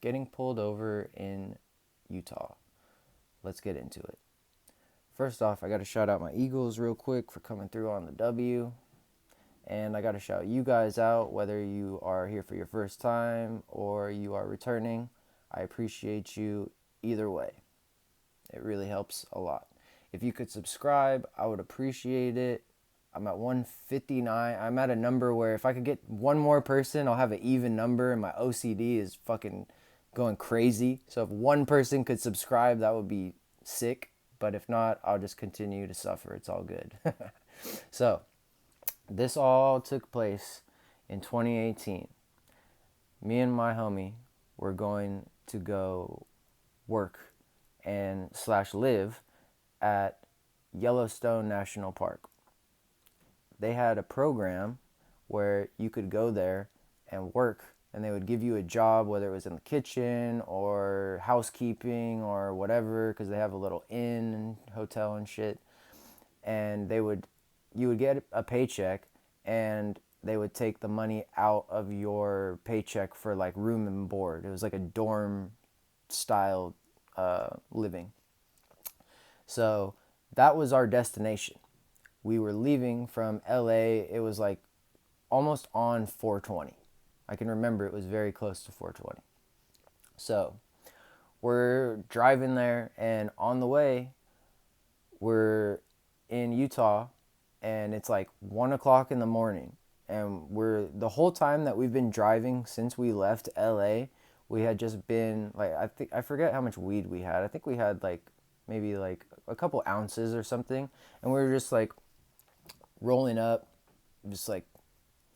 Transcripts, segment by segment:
getting pulled over in Utah. Let's get into it. First off, I got to shout out my Eagles real quick for coming through on the W. And I got to shout you guys out, whether you are here for your first time or you are returning. I appreciate you either way. It really helps a lot. If you could subscribe, I would appreciate it. I'm at 159. I'm at a number where if I could get one more person, I'll have an even number, and my OCD is fucking going crazy. So if one person could subscribe, that would be sick. But if not, I'll just continue to suffer. It's all good. So this all took place in 2018. Me and my homie were going to go work and slash live at Yellowstone National Park. They had a program where you could go there and work, and they would give you a job, whether it was in the kitchen or housekeeping or whatever, because they have a little inn and hotel and shit. And you would get a paycheck, and they would take the money out of your paycheck for like room and board. It was like a dorm style living. So that was our destination. We were leaving from LA. It was like almost on 420. I can remember it was very close to 420. So we're driving there, and on the way, we're in Utah, and it's like 1 o'clock in the morning. And we're the whole time that we've been driving since we left LA, we had just been like, I forget how much weed we had. I think we had like maybe like a couple ounces or something, and we were just like rolling up, just like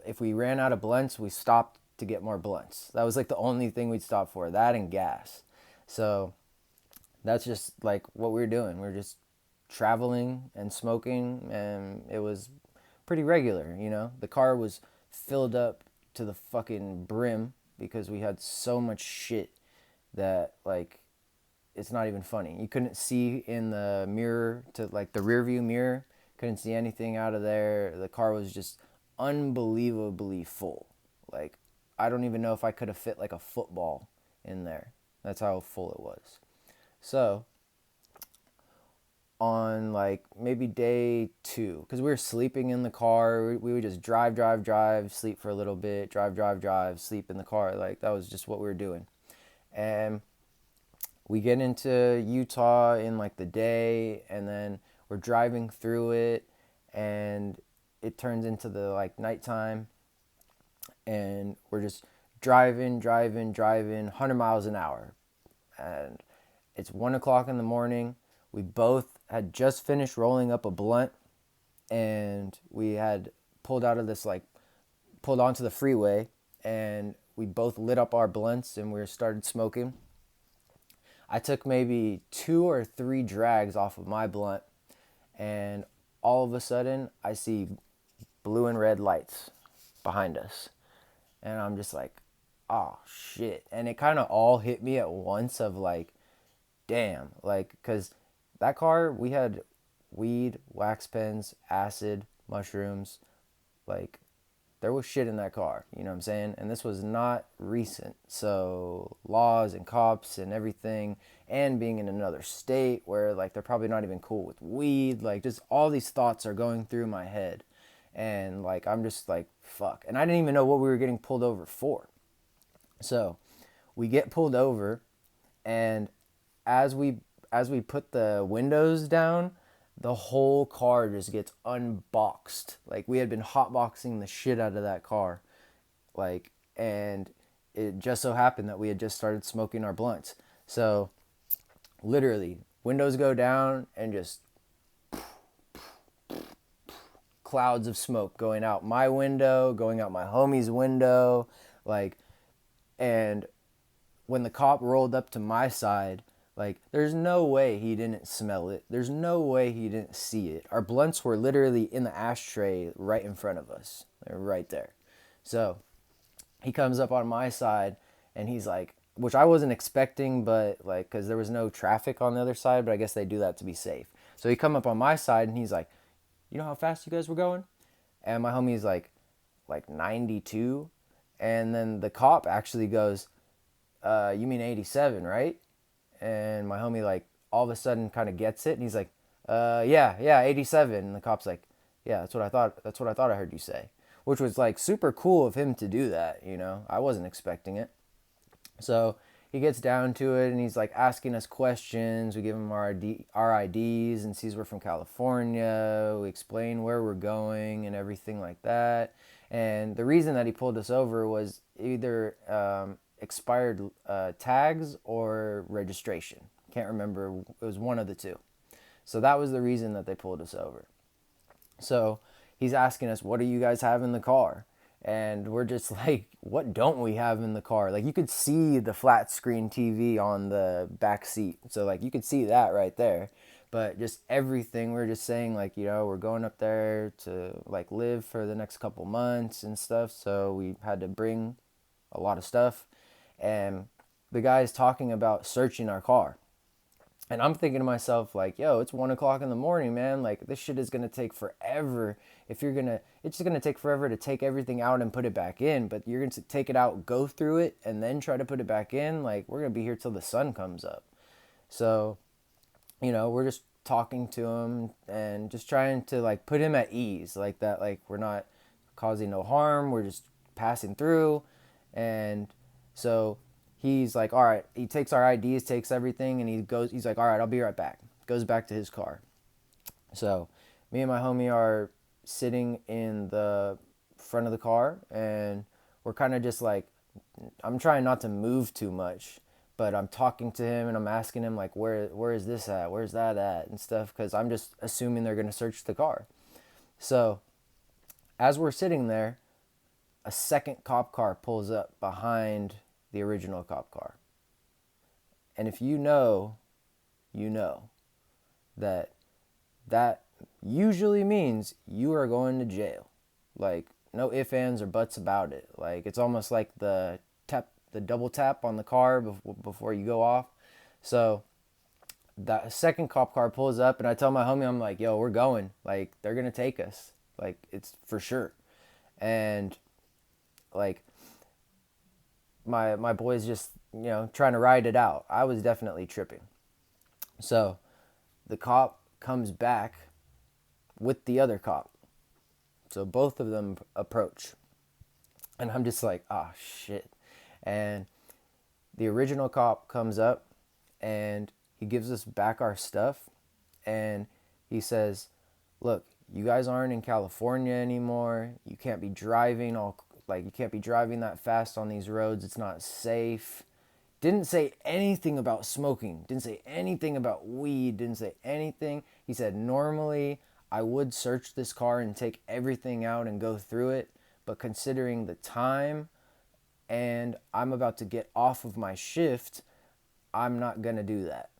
if we ran out of blunts, we stopped to get more blunts. That was like the only thing we'd stop for, that and gas. So that's just like what we were doing. We were just traveling and smoking, and it was pretty regular, you know? The car was filled up to the fucking brim because we had so much shit that, like, it's not even funny. You couldn't see in the mirror, to like the rear view mirror, couldn't see anything out of there. The car was just unbelievably full. Like, I don't even know if I could have fit like a football in there. That's how full it was. So on like maybe day 2, because we were sleeping in the car, we would just drive, sleep for a little bit, drive, sleep in the car. Like, that was just what we were doing. And we get into Utah in like the day, and then we're driving through it, and it turns into the like nighttime, and we're just driving 100 miles an hour. And it's 1 o'clock in the morning. We both had just finished rolling up a blunt, and we had pulled out of this like pulled onto the freeway, and we both lit up our blunts, and we started smoking. I took maybe 2 or 3 drags off of my blunt, and all of a sudden I see blue and red lights behind us. And I'm just like, oh shit. And it kind of all hit me at once of like, damn. Like, because that car, we had weed, wax pens, acid, mushrooms. Like, there was shit in that car, you know what I'm saying? And this was not recent. So laws and cops and everything, and being in another state where like they're probably not even cool with weed, like just all these thoughts are going through my head. And like I'm just like, fuck. And I didn't even know what we were getting pulled over for. So we get pulled over, and as we put the windows down, the whole car just gets unboxed. Like, we had been hotboxing the shit out of that car. Like, and it just so happened that we had just started smoking our blunts. So literally, windows go down, and just clouds of smoke going out my window, going out my homie's window, like. And when the cop rolled up to my side, like, there's no way he didn't smell it. There's no way he didn't see it. Our blunts were literally in the ashtray right in front of us. They're right there. So he comes up on my side, and he's like, which I wasn't expecting, but like, because there was no traffic on the other side, but I guess they do that to be safe. So he come up on my side, and he's like, you know how fast you guys were going? And my homie's like 92. And then the cop actually goes, you mean 87, right? And my homie, like, all of a sudden kind of gets it. And he's like, yeah, 87. And the cop's like, yeah, that's what I thought. That's what I thought I heard you say. Which was, like, super cool of him to do that, you know? I wasn't expecting it. So he gets down to it and he's like asking us questions. We give him our IDs and sees we're from California. We explain where we're going and everything like that. And the reason that he pulled us over was either expired tags or registration. Can't remember. It was one of the two. So that was the reason that they pulled us over. So he's asking us, what do you guys have in the car? And we're just like, what don't we have in the car? Like, you could see the flat screen TV on the back seat. So, like, you could see that right there. But just everything, we're just saying, like, you know, we're going up there to, like, live for the next couple months and stuff. So we had to bring a lot of stuff. And the guy's talking about searching our car. And I'm thinking to myself, like, yo, it's 1 o'clock in the morning, man. Like, this shit is going to take forever. It's just going to take forever to take everything out and put it back in. But you're going to take it out, go through it, and then try to put it back in. Like, we're going to be here till the sun comes up. So, you know, we're just talking to him and just trying to, like, put him at ease. Like that, like, we're not causing no harm. We're just passing through. And so he's like, all right, he takes our IDs, takes everything, and he's like, all right, I'll be right back. Goes back to his car. So me and my homie are sitting in the front of the car, and we're kind of just like, I'm trying not to move too much, but I'm talking to him and I'm asking him, like, where is this at? Where's that at? And stuff, because I'm just assuming they're going to search the car. So as we're sitting there, a second cop car pulls up behind the original cop car. And if you know that that usually means you are going to jail. Like, no ifs, ands, or buts about it. Like, it's almost like the double tap on the car before you go off. So that second cop car pulls up, and I tell my homie, I'm like, yo, we're going. Like, they're gonna take us. Like, it's for sure. And like, my boy's just, you know, trying to ride it out. I was definitely tripping. So the cop comes back with the other cop. So both of them approach. And I'm just like, ah, shit. And the original cop comes up and he gives us back our stuff. And he says, look, you guys aren't in California anymore. You can't be driving you can't be driving that fast on these roads. It's not safe. Didn't say anything about smoking. Didn't say anything about weed. Didn't say anything. He said, normally I would search this car and take everything out and go through it. But considering the time and I'm about to get off of my shift, I'm not going to do that.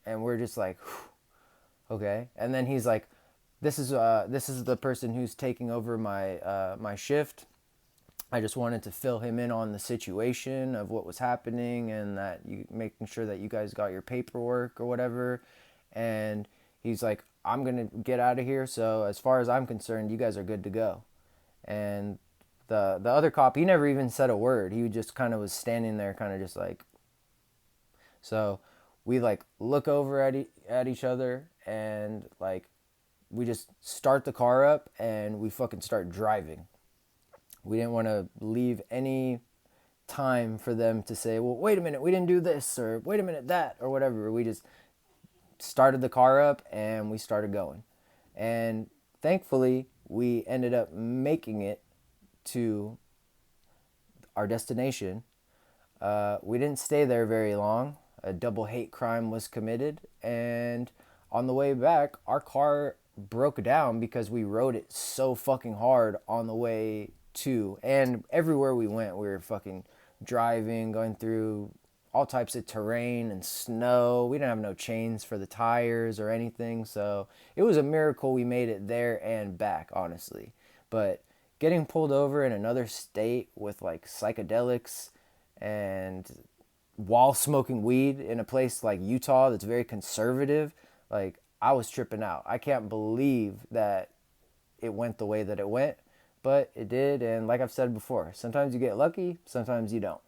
And we're just like, whew, okay. And then he's like, this is the person who's taking over my shift. I just wanted to fill him in on the situation of what was happening and that you making sure that you guys got your paperwork or whatever. And he's like, I'm going to get out of here. So as far as I'm concerned, you guys are good to go. And the other cop, he never even said a word. He just kind of was standing there kind of just like. So we like look over at each other and like we just start the car up and we fucking start driving. We didn't want to leave any time for them to say, well, wait a minute, we didn't do this, or wait a minute, that, or whatever. We just started the car up and we started going. And thankfully, we ended up making it to our destination. We didn't stay there very long. A double hate crime was committed. And on the way back, our car broke down because we rode it so fucking hard on the way to, and everywhere we went, we were fucking driving, going through all types of terrain and snow. We didn't have no chains for the tires or anything, so it was a miracle we made it there and back, honestly. But getting pulled over in another state with like psychedelics and while smoking weed in a place like Utah that's very conservative, like, I was tripping out. I can't believe that it went the way that it went. But it did, and like I've said before, sometimes you get lucky, sometimes you don't.